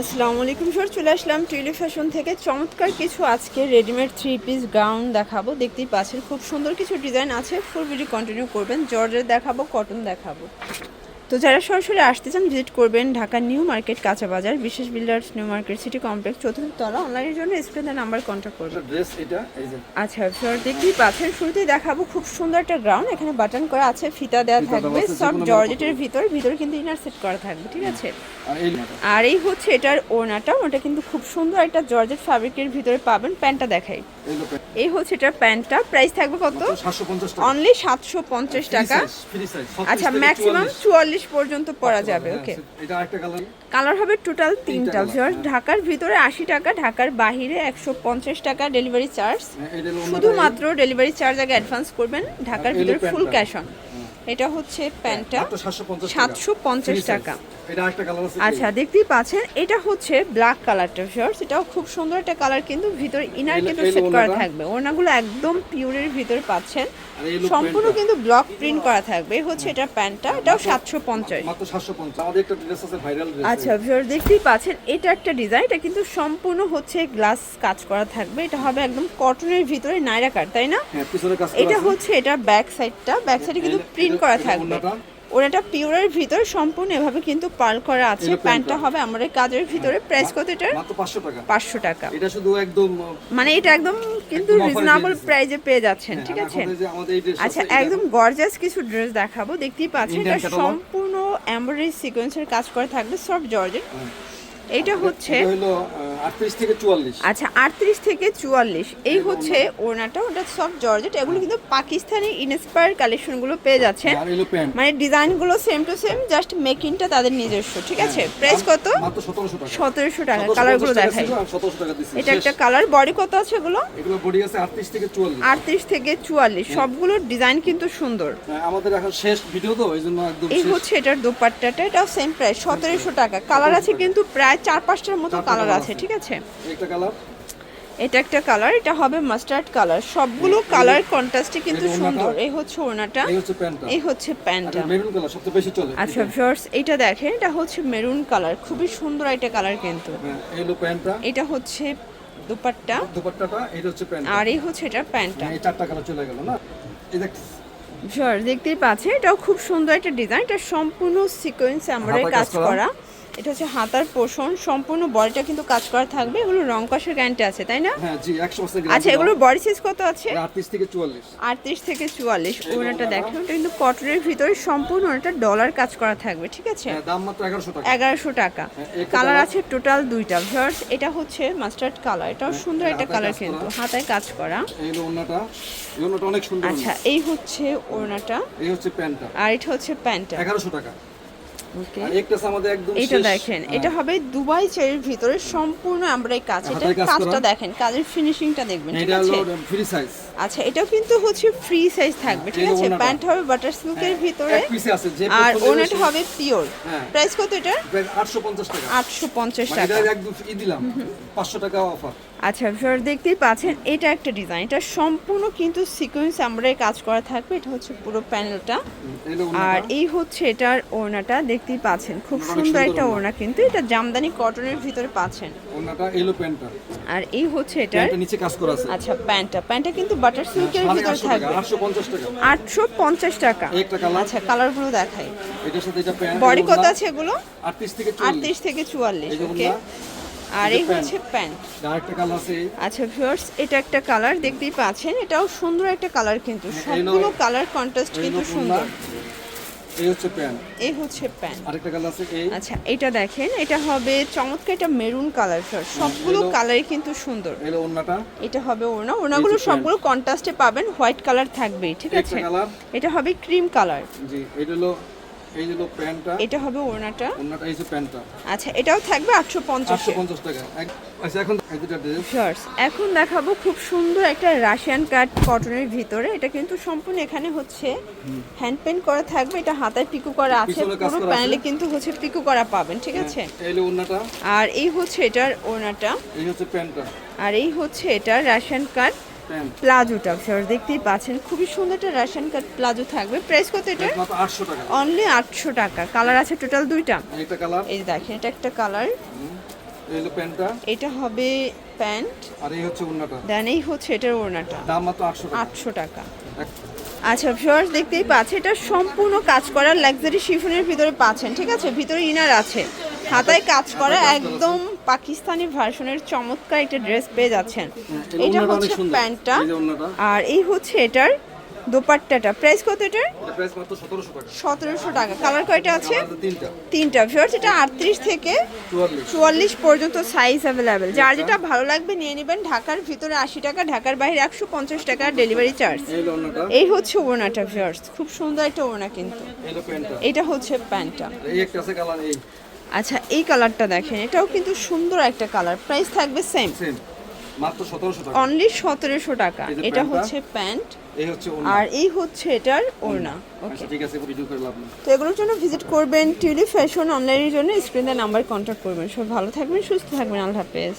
আসসালামু আলাইকুম স্যার, চলে আসলাম টিউলিপ ফ্যাশন থেকে চমৎকার কিছু আজকে রেডিমেড 3 পিস গাউন দেখাবো। দেখতেই পাচ্ছেন খুব সুন্দর কিছু ডিজাইন আছে। ফুল ভিডিও কন্টিনিউ করবেন। জর্জেট দেখাবো, কটন দেখাবো। তো যারা সরাসরি আসতে চান ভিজিট করবেন ঢাকা নিউ মার্কেট কাঁচা বাজার, বিশেষ builders new market city complex 4th তলা। অনলাইনের জন্য স্ক্রিনে নাম্বার কন্ট্যাক্ট করবেন। ড্রেস এটা এই যে আচ্ছা স্যার, দেখতেই পাচ্ছেন শুরুতেই দেখাবো খুব সুন্দর একটা গাউন। এখানে বাটন করা আছে, ফিতা দেওয়া থাকবে, সব জর্জেটের ভিতরে কিন্তু ইনার সেট করা থাকবে, ঠিক আছে। আর এই হচ্ছে এটার ওড়নাটা, ওটা কিন্তু খুব সুন্দর একটা জর্জেট ফ্যাব্রিকের ভিতরে পাবেন। প্যান্টটা দেখাই, এই হচ্ছে এটার প্যান্টটা। প্রাইস থাকবে কত? 750 টাকা, অনলি 750 টাকা। আচ্ছা, ম্যাক্সিমাম 44 পর্যন্ত পরা যাবে। ওকে, এটা আরেকটা কালার হবে টোটাল 3টা। ঢাকার ভিতরে 80 টাকা, ঢাকার বাহিরে 150 টাকা ডেলিভারি চার্জ। শুধুমাত্র ডেলিভারি চার্জ আগে অ্যাডভান্স করবেন, ঢাকার ভিতরে ফুল ক্যাশ অন। এটা হচ্ছে প্যান্টটা, 750 টাকা। আচ্ছা, দেখতেই পাচ্ছেন এটা হচ্ছে ব্ল্যাক কালারটা শর্টস। এটাও খুব সুন্দর একটা কালার, কিন্তু ভিতরে ইনার কিন্তু সেট করা থাকবে। ওড়নাগুলো একদম পিওরের ভিতরে পাচ্ছেন, সম্পূর্ণ কিন্তু ব্লক প্রিন্ট করা থাকবে। হচ্ছে এটা প্যান্টটা, এটাও 750 মাত্র 750। আমাদের একটা ড্রেস আছে ভাইরাল ড্রেস। আচ্ছা ভিউয়ার, দেখতেই পাচ্ছেন এটা একটা ডিজাইন। এটা কিন্তু সম্পূর্ণ হচ্ছে গ্লাস কাজ করা থাকবে। এটা হবে একদম কটনের ভিতরে নাইরা কাট, তাই না? হ্যাঁ, পিছনে কাজ করা আছে। এটা হচ্ছে এটা ব্যাক সাইডটা, ব্যাক সাইডে কিন্তু প্রিন্ট করা থাকবে। ওটা পিওরের ভিতরে সম্পূর্ণ এভাবে কিন্তু পার্ল করা আছে। প্যান্টটা হবে আমাদের কাজের ভিতরে। প্রাইস কত এটা? মাত্র 500 টাকা। 500 টাকা। এটা শুধু একদম মানে এটা একদম কিন্তু রিজনেবল প্রাইসে পেয়ে যাচ্ছেন, ঠিক আছে। আচ্ছা, একদম গর্জিয়াস কিছু ড্রেস দেখাবো। দেখতেই পাচ্ছেন এটা সম্পূর্ণ এমব্রয়ডারি সিকোয়েন্সের কাজ করা থাকবে, সফট জর্জেট। এটা হচ্ছে হলো 38 থেকে 44। আচ্ছা, 38 থেকে 44। এই হচ্ছে ওড়নাটা, ওটা সফট জর্জেট। এগুলো কিন্তু পাকিস্তানি ইন্সপায়ার কালেকশনগুলো পেয়ে যাচ্ছেন। মানে ডিজাইনগুলো সেম টু সেম, জাস্ট মেকিংটা তাদের নিজস্ব, ঠিক আছে। প্রাইস কত? মাত্র 1700 টাকা। 1700 টাকা। কালারগুলো দেখাই। 1700 টাকা দিছি। এটা একটা কালার। বডি কত আছে এগুলো? এগুলো বডি আছে 38 থেকে 44। 38 থেকে 44। সবগুলোর ডিজাইন কিন্তু সুন্দর। আমাদের এখন শেষ ভিডিও তো, এইজন্য একদম এই হচ্ছে এটার দোপাট্টাটা, এটাও সেম প্রাইস 1700 টাকা। কালার আছে কিন্তু প্রায় 4-5টার মতো কালার আছে, ঠিক আছে। একটা কালার, এটা একটা কালার, এটা হবে মাস্টার্ড কালার। সবগুলো কালার কন্ট্রাস্টে কিন্তু সুন্দর। এই হচ্ছে ওড়নাটা, এই হচ্ছে প্যান্টটা। মেরুন কালার সবচেয়ে বেশি চলে। আচ্ছা ভিউয়ার্স, এটা দেখেন, এটা হচ্ছে মেরুন কালার, খুবই সুন্দর একটা কালার কিন্তু। এই হলো প্যান্টটা, এটা হচ্ছে দুপাট্টা, দুপাট্টাটা, এটা হচ্ছে প্যান্ট। আর এই হচ্ছে এটা প্যান্টটা। এই চারটা কালার চলে গেল না। এই দেখ ভিউয়ার্স, দেখতেই পাচ্ছেন এটাও খুব সুন্দর একটা ডিজাইন। এটা সম্পূর্ণ সিকোয়েন্স এমব্রয়ডারি কাজ করা। এটা হচ্ছে হাতার পোর্শন, সম্পূর্ণ বডিটা কিন্তু কাজ করা থাকবে। এগুলো রং কষের গ্যারান্টি আছে, তাই না? হ্যাঁ জি, 100% গ্যারান্টি। আচ্ছা, এগুলোর বডি সাইজ কত আছে? 38 থেকে 44। 38 থেকে 44। ওনাটা দেখেন, এটা কিন্তু কটনের ভিতরে সম্পূর্ণ একটা ডলার কাজ করা থাকবে, ঠিক আছে। দাম মাত্র 1100 টাকা। 1100 টাকা। কালার আছে টোটাল 2টা। ভিউয়ার্স, এটা হচ্ছে মাস্টার্ড কালার। এটাও সুন্দর একটা কালার, কিন্তু হাতায় কাজ করা। এই হলো ওড়নাটা, এই ওড়নাটা অনেক সুন্দর। আচ্ছা, এই হচ্ছে ওড়নাটা, এই হচ্ছে প্যান্টটা, আর এটা হচ্ছে প্যান্টটা। 1100 টাকা। ওকে, একটা আমাদের একদম এটা দেখেন, এটা হবে দুবাই চেরির ভিতরে সম্পূর্ণ এমব্রয়ডারি কাজ। এটা কাজটা দেখেন, কাজের ফিনিশিংটা দেখবেন, ঠিক আছে। এটা ফ্রি সাইজ। আচ্ছা, এটাও কিন্তু হচ্ছে ফ্রি সাইজ থাকবে, ঠিক আছে। প্যান্ট হবে বাটার সিল্কের ভিতরে, এক পিসে আছে যে, আর ওনাটা হবে পিওর। প্রাইস কত এটা? 850 টাকা। 850 টাকা। এটা একদম ই দিলাম, 500 টাকা অফার। আচ্ছা ভিউয়ার, দেখতেই পাচ্ছেন এটা একটা ডিজাইন। এটা সম্পূর্ণ কিন্তু সিকোয়েন্স এমব্রয়ডারি কাজ করা থাকবে। এটা হচ্ছে পুরো প্যানেলটা, আর এই হচ্ছে এটার ওড়নাটা। দেখতেই পাচ্ছেন খুব সুন্দর একটা ওড়না, কিন্তু এটা জামদানি কটনের ভিতরে পাচ্ছেন। ওড়নাটা এলো প্যান্টটা, আর এই হচ্ছে এটার নিচে কাজ করা আছে। আচ্ছা, প্যান্টটা কিন্তু বাটার সিল্কের ভিতরে থাকবে। 850 টাকা। 850 টাকা। একটা কালার। আচ্ছা, কালারগুলো দেখাই। এটার সাথে এটা প্যান্ট। বডি কত আছে এগুলো? 38 থেকে 44। 38 থেকে 44। ওকে, আর এই হচ্ছে প্যান্ট। আরেকটা কালার আছে। আচ্ছা ভিউয়ার্স, এটা একটা কালার, দেখতেই পাচ্ছেন এটাও সুন্দর একটা কালার, কিন্তু সবগুলো কালার কন্ট্রাস্ট কিন্তু সুন্দর। এই হচ্ছে প্যান্ট, এই হচ্ছে প্যান্ট। আরেকটা কালার আছে এই। আচ্ছা, এটা দেখেন, এটা হবে চমৎকার একটা মেরুন কালার। সবগুলো কালারই কিন্তু সুন্দর। এই ওড়নাটা, এটা হবে ওড়না। ওড়নাগুলো সবগুলো কন্ট্রাস্টে পাবেন, হোয়াইট কালার থাকবে, ঠিক আছে। এটা হবে ক্রিম কালার। জি, এটা হলো এই হলো প্যান্টটা, এটা হবে ওড়নাটা। ওড়নাটা এই যে প্যান্টটা। আচ্ছা, এটাও থাকবে 850 টাকা। আচ্ছা, এখন এই দুটো ড্রেস এখন দেখাবো খুব সুন্দর একটা রাশিয়ান কাট কটনের ভিতরে। এটা কিন্তু সম্পূর্ণ এখানে হচ্ছে হ্যান্ড পেইন্ট করা থাকবে। এটা হাতায় পিকো করা আছে, পুরো প্যানেলে কিন্তু হচ্ছে পিকো করা পাবেন, ঠিক আছে। এই হলো ওড়নাটা, আর এই হচ্ছে এটার ওড়নাটা, এই হচ্ছে প্যান্টটা, আর এই হচ্ছে এটার রাশিয়ান কাট প্লাজোটা। দেখতেই পাচ্ছেন খুবই সুন্দর একটা রাশিয়ান কাট প্লাজো থাকবে। প্রাইস কত এটা? মাত্র 800 টাকা। অনলি 800 টাকা। কালার আছে টোটাল 2টা। একটা কালার, এই দেখেন, এটা একটা কালার, এই হলো প্যান্টটা, এটা হবে প্যান্ট, আর এই হচ্ছে ওড়নাটা। দেন এই হচ্ছে এটার ওড়নাটা, দাম মাত্র 800 টাকা। 800 টাকা। আচ্ছা ভিউয়ার্স, দেখতেই পাচ্ছেন এটা সম্পূর্ণ কাজ করা লাক্সারি শিফনের ভিতরে পাচ্ছেন, ঠিক আছে? ভিতরে ইনার আছে, হাতায় কাজ করা, একদম পাকিস্তানি ভার্সনের চমৎকার একটা ড্রেস পেয়ে যাচ্ছেন। এটা হচ্ছে প্যান্টটা, এই যে ওড়নাটা, আর এই হচ্ছে এটার দোপাট্টাটা। প্রাইস কত এটার? এটা প্রাইস মাত্র 1700 টাকা। 1700 টাকা। কালার কয়টা আছে? আমাদের তিনটা। তিনটা। ভিউয়ার্স, এটা 38 থেকে 44 পর্যন্ত সাইজ অ্যাভেলেবেল। যার যেটা ভালো লাগবে নিয়ে নেবেন। ঢাকার ভিতরে 80 টাকা, ঢাকার বাইরে 150 টাকা ডেলিভারি চার্জ। এই হলো ওড়নাটা, এই হচ্ছে ওড়নাটা ভিউয়ার্স, খুব সুন্দর একটা ওড়না কিন্তু। এই হলো প্যান্টটা, এটা হচ্ছে প্যান্টটা। এই একটা আছে কালার, এই আচ্ছা, এই কালারটা দেখেন, এটাও কিন্তু সুন্দর একটা কালার। প্রাইস থাকবে সেম, সেম মাত্র 1700 টাকা। অনলি 1700 টাকা। এই যে এটা প্যান্টটা, হচ্ছে প্যান্ট, এই হচ্ছে ওড়না। আর এই হচ্ছে এটার ওড়না। ওকে, আচ্ছা ঠিক আছে, ভিডিও করে লাভ নেই। তো এগুলোর জন্য ভিজিট করবেন টিউলিপ ফ্যাশন অনলাইনের জন্য, স্ক্রিনে নাম্বার কন্ট্যাক্ট করবেন। সব ভালো থাকবেন, সুস্থ থাকবেন, আল্লাহ হাফেজ।